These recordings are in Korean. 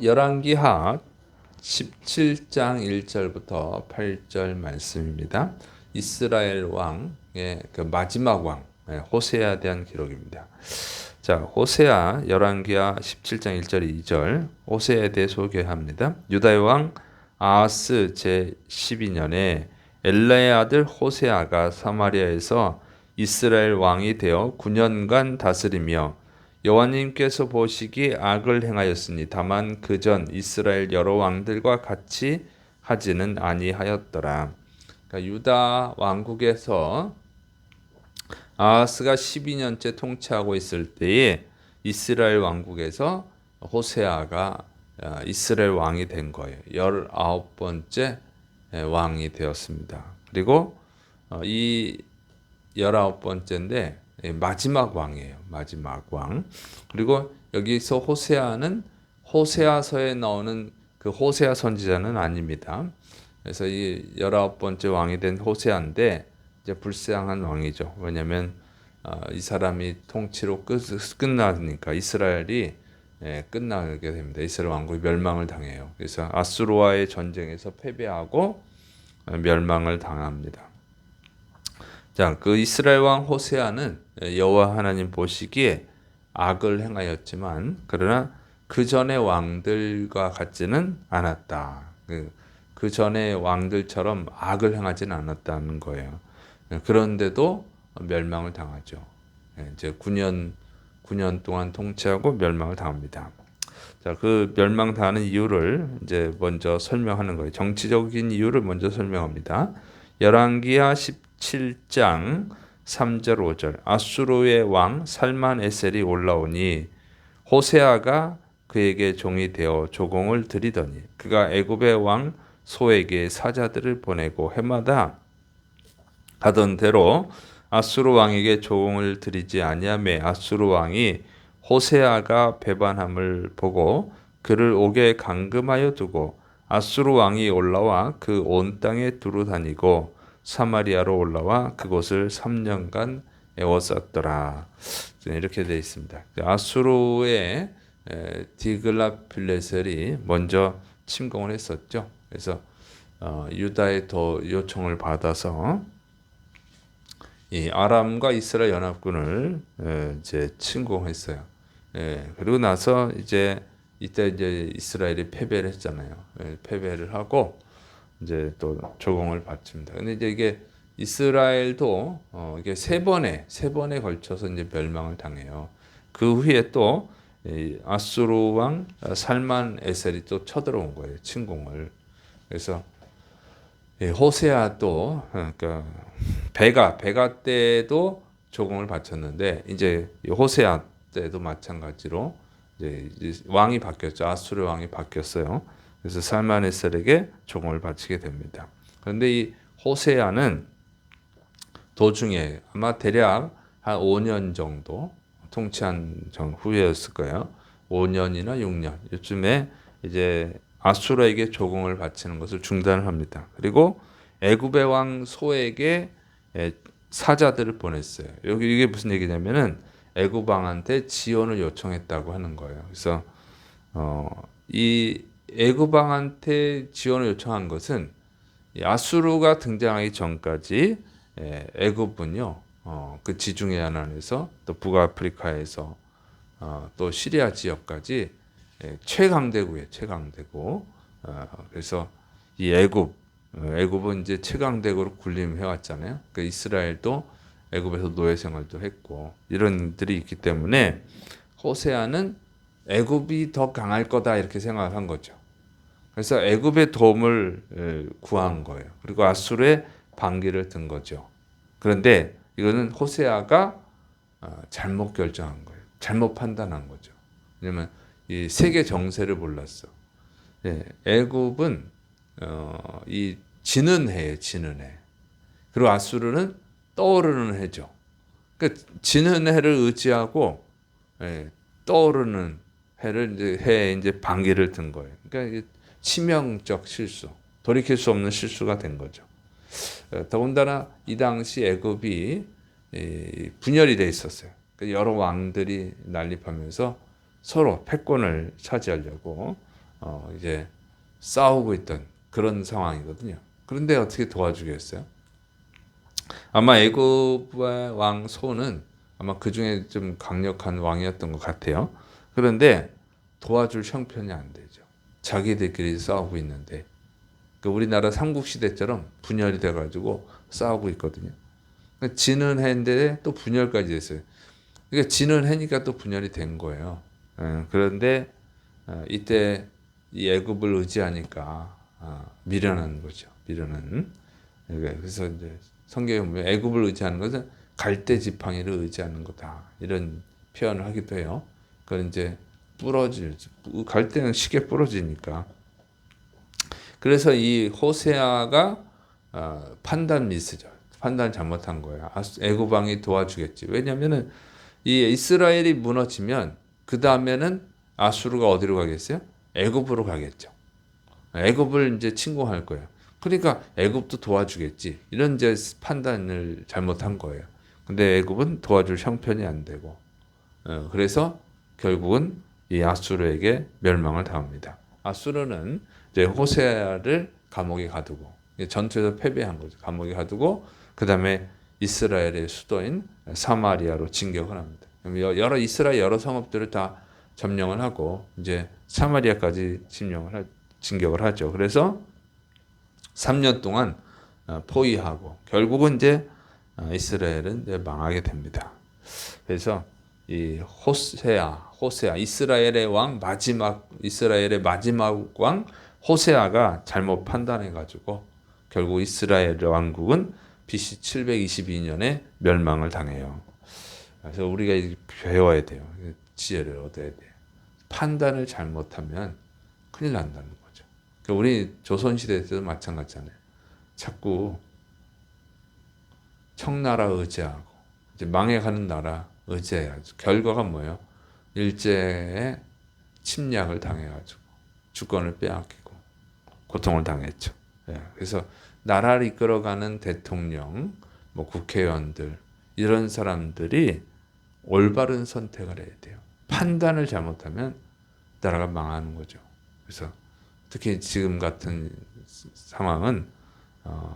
열왕기하 17장 1절부터 8절 말씀입니다. 이스라엘 왕의 그 마지막 왕 호세아에 대한 기록입니다. 자, 호세아 열왕기하 17장 1절 2절 호세아에 대해 소개합니다. 유다의 왕 아하스 제12년에 엘라의 아들 호세아가 사마리아에서 이스라엘 왕이 되어 9년간 다스리며 여호와님께서 보시기에 악을 행하였으니 다만 그전 이스라엘 여러 왕들과 같이 하지는 아니하였더라. 그러니까 유다 왕국에서 아하스가 12년째 통치하고 있을 때에 이스라엘 왕국에서 호세아가 이스라엘 왕이 된 거예요. 19번째 왕이 되었습니다. 그리고 이 19번째인데 마지막 왕이에요. 마지막 왕. 그리고 여기서 호세아는 호세아서에 나오는 그 호세아 선지자는 아닙니다. 그래서 이 19번째 왕이 된 호세아인데 이제 불쌍한 왕이죠. 왜냐하면 이 사람이 통치로 끝나니까 이스라엘이 끝나게 됩니다. 이스라엘 왕국이 멸망을 당해요. 그래서 아수르와의 전쟁에서 패배하고 멸망을 당합니다. 자, 그 이스라엘 왕 호세아는 여호와 하나님 보시기에 악을 행하였지만 그러나 그 전의 왕들과 같지는 않았다. 그 전의 왕들처럼 악을 행하지는 않았다는 거예요. 그런데도 멸망을 당하죠. 이제 9년 동안 통치하고 멸망을 당합니다. 자, 그 멸망 당하는 이유를 이제 먼저 설명하는 거예요. 정치적인 이유를 먼저 설명합니다. 열왕기하 17장 3절 5절 아수르의 왕 살만에셀이 올라오니 호세아가 그에게 종이 되어 조공을 드리더니 그가 애굽의 왕 소에게 사자들을 보내고 해마다 하던 대로 아수르 왕에게 조공을 드리지 아니하매 아수르 왕이 호세아가 배반함을 보고 그를 옥에 감금하여 두고 아수르 왕이 올라와 그 온 땅에 두루 다니고 사마리아로 올라와 그곳을 3년간 에워쌌더라. 이렇게 되어 있습니다. 아수르의 디글랏빌레셀이 먼저 침공을 했었죠. 그래서 유다의 더 요청을 받아서 이 아람과 이스라엘 연합군을 이제 침공했어요. 그리고 나서 이때 이스라엘이 패배를 했잖아요. 패배를 하고 이제 또 조공을 바칩니다. 근데 이제 이게 이스라엘도 이게 세 번에 걸쳐서 이제 멸망을 당해요. 그 후에 또 아수르 왕 살만 에셀이 또 쳐들어온 거예요. 침공을. 그래서 호세아도 그러니까 베가 때도 조공을 바쳤는데 이제 호세아 때도 마찬가지로 이제 왕이 바뀌었죠. 아수르 왕이 바뀌었어요. 그래서 살만에셀에게 조공을 바치게 됩니다. 그런데 이 호세아는 도중에 아마 대략 한 5년 정도 통치한 후였을 거예요. 5년이나 6년 요즘에 이제 아수르에게 조공을 바치는 것을 중단을 합니다. 그리고 애굽의 왕 소에게 사자들을 보냈어요. 여기 이게 무슨 얘기냐면은 애굽 왕한테 지원을 요청했다고 하는 거예요. 그래서 이 애굽 왕한테 지원을 요청한 것은 아수르가 등장하기 전까지 애굽은요 그 지중해 연안에서 또 북아프리카에서 또 시리아 지역까지 최강대국이에요. 최강대국. 그래서 이 애굽은 이제 최강대국으로 군림해 왔잖아요. 그러니까 이스라엘도 애굽에서 노예 생활도 했고 이런 일들이 있기 때문에 호세아는 애굽이 더 강할 거다 이렇게 생각을 한 거죠. 그래서 애굽의 도움을 구한 거예요. 그리고 아수르의 반기를 든 거죠. 그런데 이거는 호세아가 잘못 결정한 거예요. 잘못 판단한 거죠. 왜냐면 이 세계 정세를 몰랐어. 애굽은 이 지는 해예요. 지는 해. 그리고 아수르는 떠오르는 해죠. 그러니까 지는 해를 의지하고 떠오르는 해에 이제 반기를 든 거예요. 그러니까 치명적 실수, 돌이킬 수 없는 실수가 된 거죠. 더군다나 이 당시 애굽이 분열이 돼 있었어요. 여러 왕들이 난립하면서 서로 패권을 차지하려고 이제 싸우고 있던 그런 상황이거든요. 그런데 어떻게 도와주겠어요? 아마 애굽의 왕 소는 아마 그 중에 좀 강력한 왕이었던 것 같아요. 그런데 도와줄 형편이 안 되죠. 자기들끼리 싸우고 있는데 우리나라 삼국시대처럼 분열이 돼가지고 싸우고 있거든요. 지는 해인데 또 분열까지 됐어요. 그러니까 지는 해니까 또 분열이 된 거예요. 그런데 이때 이 애굽을 의지하니까 미련한 거죠. 미련한. 그래서 이제 성경에 보면 애굽을 의지하는 것은 갈대 지팡이를 의지하는 거다. 이런 표현을 하기도 해요. 그건 이제 갈대는 쉽게 부러지니까. 그래서 이 호세아가 판단 미스죠. 판단 잘못한 거예요. 애굽 왕이 도와주겠지. 왜냐하면은 이 이스라엘이 무너지면 그 다음에는 아수르가 어디로 가겠어요? 애굽으로 가겠죠. 애굽을 이제 침공할 거예요. 그러니까 애굽도 도와주겠지. 이런 이제 판단을 잘못한 거예요. 근데 애굽은 도와줄 형편이 안 되고, 그래서 결국은 이 아수르에게 멸망을 당합니다. 아수르는 이제 호세아를 감옥에 가두고 전투에서 패배한 거죠. 감옥에 가두고 그 다음에 이스라엘의 수도인 사마리아로 진격을 합니다. 이스라엘 여러 성읍들을 다 점령을 하고 이제 사마리아까지 진격을 하죠. 그래서 3년 동안 포위하고 결국은 이제 이스라엘은 이제 망하게 됩니다. 그래서 이 호세아 이스라엘의 마지막 왕 호세아가 잘못 판단해 가지고 결국 이스라엘 왕국은 BC 722년에 멸망을 당해요. 그래서 우리가 배워야 돼요. 지혜를 얻어야 돼요. 판단을 잘못하면 큰일 난다는 거죠. 우리 조선시대 때도 마찬가지잖아요. 자꾸 청나라 의지하고 이제 망해가는 나라 의지해야죠. 결과가 뭐예요? 일제에 침략을 당해가지고 주권을 빼앗기고 고통을 당했죠. 그래서 나라를 이끌어가는 대통령, 국회의원들 이런 사람들이 올바른 선택을 해야 돼요. 판단을 잘못하면 나라가 망하는 거죠. 그래서 특히 지금 같은 상황은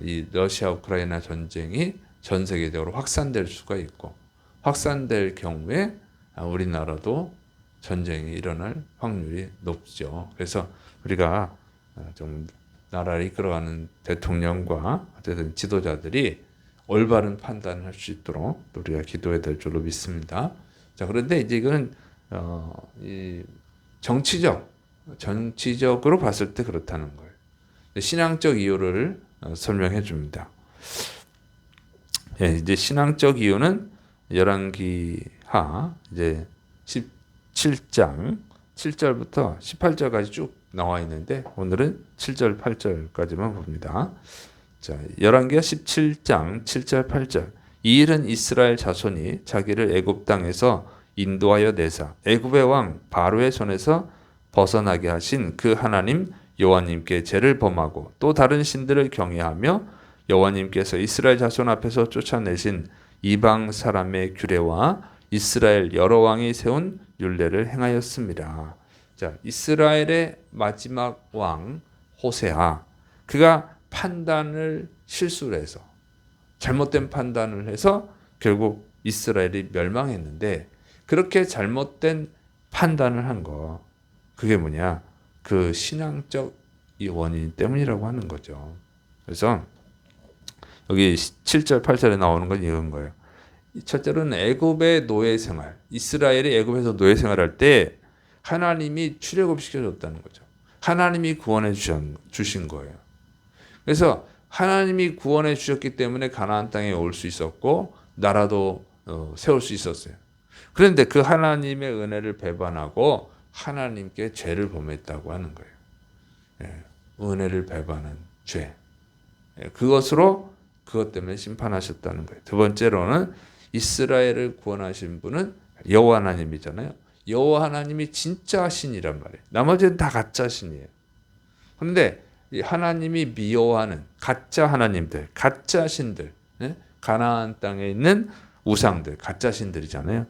이 러시아 우크라이나 전쟁이 전 세계적으로 확산될 수가 있고 확산될 경우에 우리나라도 전쟁이 일어날 확률이 높죠. 그래서 우리가 좀 나라를 이끌어가는 대통령과 어쨌든 지도자들이 올바른 판단을 할 수 있도록 우리가 기도해야 될 줄로 믿습니다. 자, 그런데 이제 이거는 이 정치적으로 봤을 때 그렇다는 거예요. 신앙적 이유를 설명해 줍니다. 이제 신앙적 이유는 열왕기하 이제 17장 7절부터 18절까지 쭉 나와 있는데 오늘은 7절 8절까지만 봅니다. 자, 열왕기하 17장 7절 8절. 이 일은 이스라엘 자손이 자기를 애굽 땅에서 인도하여 내사 애굽의 왕 바로의 손에서 벗어나게 하신 그 하나님 여호와님께 죄를 범하고 또 다른 신들을 경외하며 여호와님께서 이스라엘 자손 앞에서 쫓아내신 이방 사람의 규례와 이스라엘 여러 왕이 세운 율례를 행하였습니다. 자, 이스라엘의 마지막 왕 호세아, 그가 판단을 실수를 해서 잘못된 판단을 해서 결국 이스라엘이 멸망했는데 그렇게 잘못된 판단을 한 거, 그게 뭐냐? 그 신앙적 이 원인 때문이라고 하는 거죠. 그래서 여기 7절 8절에 나오는 건 이런 거예요. 첫째로는 애굽의 노예 생활, 이스라엘이 애굽에서 노예 생활할 때 하나님이 출애굽시켜 줬다는 거죠. 하나님이 구원해 주신 거예요. 그래서 하나님이 구원해 주셨기 때문에 가나안 땅에 올 수 있었고 나라도 세울 수 있었어요. 그런데 그 하나님의 은혜를 배반하고 하나님께 죄를 범했다고 하는 거예요. 은혜를 배반한 죄. 그것 때문에 심판하셨다는 거예요. 두 번째로는 이스라엘을 구원하신 분은 여호와 하나님이잖아요. 여호와 하나님이 진짜 신이란 말이에요. 나머지는 다 가짜 신이에요. 그런데 하나님이 미워하는 가짜 하나님들, 가짜 신들, 가나안 땅에 있는 우상들, 가짜 신들이잖아요.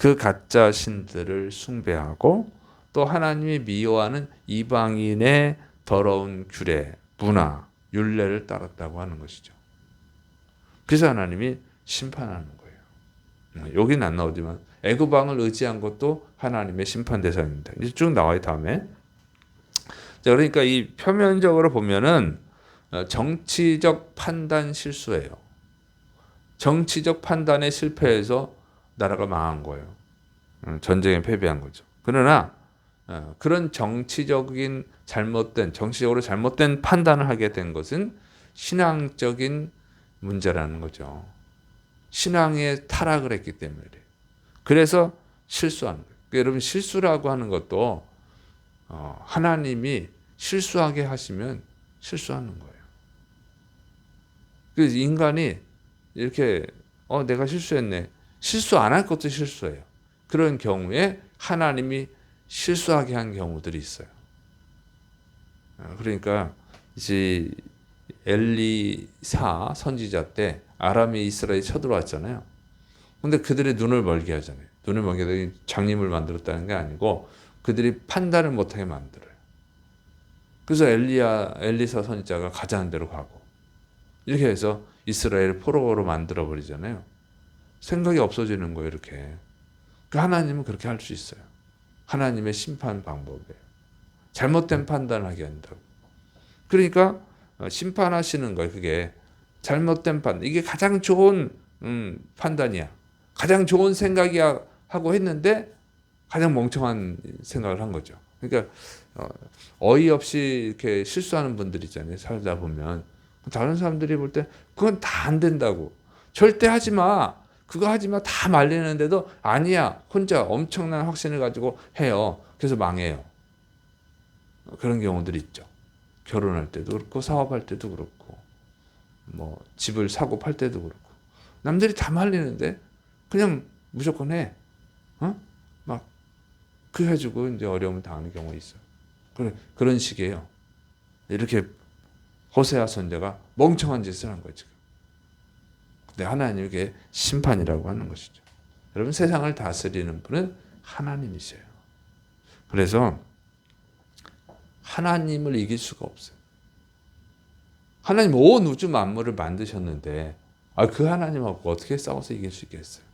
그 가짜 신들을 숭배하고 또 하나님이 미워하는 이방인의 더러운 규례, 문화, 율례를 따랐다고 하는 것이죠. 그래서 하나님이 심판하는 거예요. 여기는 안 나오지만 애굽 왕을 의지한 것도 하나님의 심판 대상입니다. 이제 쭉 나와요 다음에. 자, 그러니까 이 표면적으로 보면은 정치적 판단 실수예요. 정치적 판단에 실패해서 나라가 망한 거예요. 전쟁에 패배한 거죠. 그러나 그런 정치적으로 잘못된 판단을 하게 된 것은 신앙적인 문제라는 거죠. 신앙에 타락을 했기 때문에 그래요. 그래서 실수하는 거예요. 그러니까 여러분 실수라고 하는 것도 하나님이 실수하게 하시면 실수하는 거예요. 그래서 인간이 이렇게 내가 실수했네. 실수 안 할 것도 실수예요. 그런 경우에 하나님이 실수하게 한 경우들이 있어요. 그러니까 이제 엘리사 선지자 때 아람이 이스라엘에 쳐들어왔잖아요. 근데 그들의 눈을 멀게 하잖아요. 눈을 멀게 하고 장님을 만들었다는 게 아니고 그들이 판단을 못하게 만들어요. 그래서 엘리사 선지자가 가자는 대로 가고 이렇게 해서 이스라엘을 포로로 만들어 버리잖아요. 생각이 없어지는 거예요. 이렇게. 하나님은 그렇게 할 수 있어요. 하나님의 심판 방법이에요. 잘못된 판단을 하게 한다고. 그러니까 심판하시는 거예요. 그게 잘못된 판단. 이게 가장 좋은 판단이야. 가장 좋은 생각이야 하고 했는데 가장 멍청한 생각을 한 거죠. 그러니까 어이없이 이렇게 실수하는 분들 있잖아요. 살다 보면 다른 사람들이 볼 때 그건 다 안 된다고. 절대 하지 마. 그거 하지 마. 다 말리는데도 아니야. 혼자 엄청난 확신을 가지고 해요. 그래서 망해요. 그런 경우들이 있죠. 결혼할 때도 그렇고 사업할 때도 그렇고 뭐 집을 사고 팔 때도 그렇고 남들이 다 말리는데 그냥 무조건 해. 막 그래가지고 이제 어려움을 당하는 경우가 있어요. 그런 식이에요. 이렇게 호세아 선지자가 멍청한 짓을 한 거예요. 지금. 근데 하나님에게 심판이라고 하는 것이죠. 여러분 세상을 다스리는 분은 하나님이세요. 그래서 하나님을 이길 수가 없어요. 하나님 온 우주 만물을 만드셨는데 그 하나님하고 어떻게 싸워서 이길 수 있겠어요?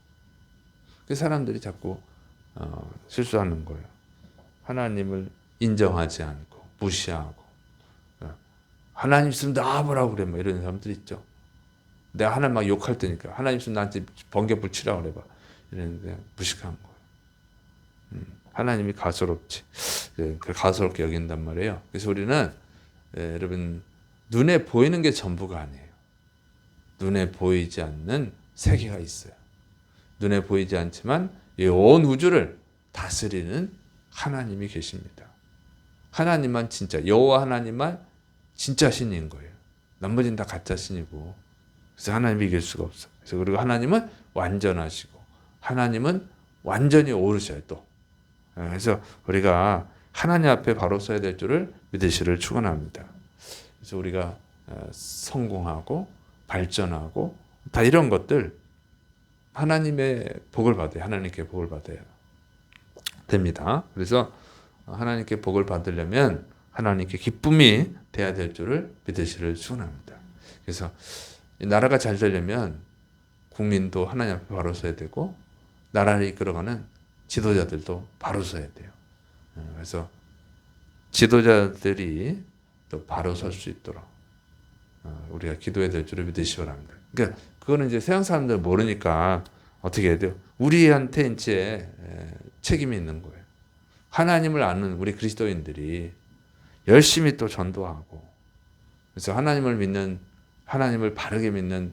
그 사람들이 자꾸 실수하는 거예요. 하나님을 인정하지 않고 무시하고 하나님 있으면 나와보라고 그래 뭐 이런 사람들 있죠. 내가 하나님 막 욕할 테니까 하나님 있으면 나한테 번개불 치라고 그래봐 이랬는데 무식한 거예요. 하나님이 가소롭지. 가소롭게 여긴단 말이에요. 그래서 우리는 여러분 눈에 보이는 게 전부가 아니에요. 눈에 보이지 않는 세계가 있어요. 눈에 보이지 않지만 이 온 우주를 다스리는 하나님이 계십니다. 하나님만 진짜 여호와 하나님만 진짜 신인 거예요. 나머지는 다 가짜 신이고 그래서 하나님이 이길 수가 없어요. 그래서 그리고 하나님은 완전하시고 하나님은 완전히 오르셔요 또. 그래서 우리가 하나님 앞에 바로 서야 될 줄을 믿으시를 축원합니다. 그래서 우리가 성공하고 발전하고 다 이런 것들 하나님의 복을 받아야 하나님께 복을 받아야 됩니다. 그래서 하나님께 복을 받으려면 하나님께 기쁨이 돼야 될 줄을 믿으시를 축원합니다. 그래서 나라가 잘 되려면 국민도 하나님 앞에 바로 서야 되고 나라를 이끌어가는 지도자들도 바로 서야 돼요. 그래서 지도자들이 또 바로 설 수 있도록 우리가 기도해야 될 줄을 믿으시기 바랍니다. 그러니까 그거는 이제 세상 사람들 모르니까 어떻게 해야 돼요? 우리한테 이제 책임이 있는 거예요. 하나님을 아는 우리 그리스도인들이 열심히 또 전도하고 그래서 하나님을 바르게 믿는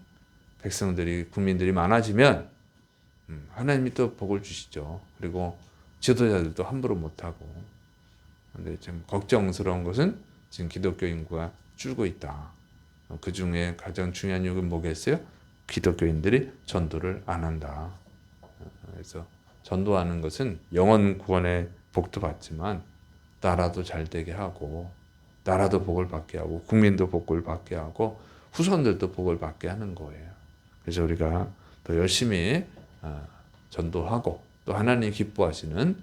백성들이 국민들이 많아지면 하나님이 또 복을 주시죠. 그리고 지도자들도 함부로 못하고. 그런데 좀 걱정스러운 것은 지금 기독교 인구가 줄고 있다. 그 중에 가장 중요한 이유는 뭐겠어요? 기독교인들이 전도를 안 한다. 그래서 전도하는 것은 영혼 구원의 복도 받지만 나라도 잘 되게 하고 나라도 복을 받게 하고 국민도 복을 받게 하고 후손들도 복을 받게 하는 거예요. 그래서 우리가 더 열심히 전도하고 또 하나님 기뻐하시는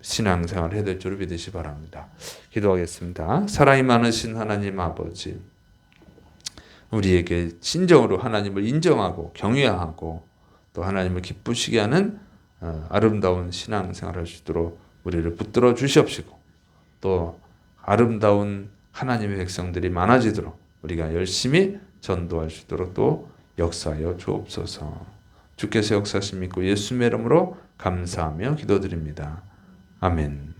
신앙생활을 해야 될 줄 믿으시 바랍니다. 기도하겠습니다. 사랑이 많으신 하나님 아버지, 우리에게 진정으로 하나님을 인정하고 경외하고 또 하나님을 기쁘시게 하는 아름다운 신앙생활을 할 수 있도록 우리를 붙들어 주시옵시고, 또 아름다운 하나님의 백성들이 많아지도록 우리가 열심히 전도할 수 있도록 또 역사하여 주옵소서. 주께서 역사하심 믿고 예수님의 이름으로 감사하며 기도드립니다. 아멘.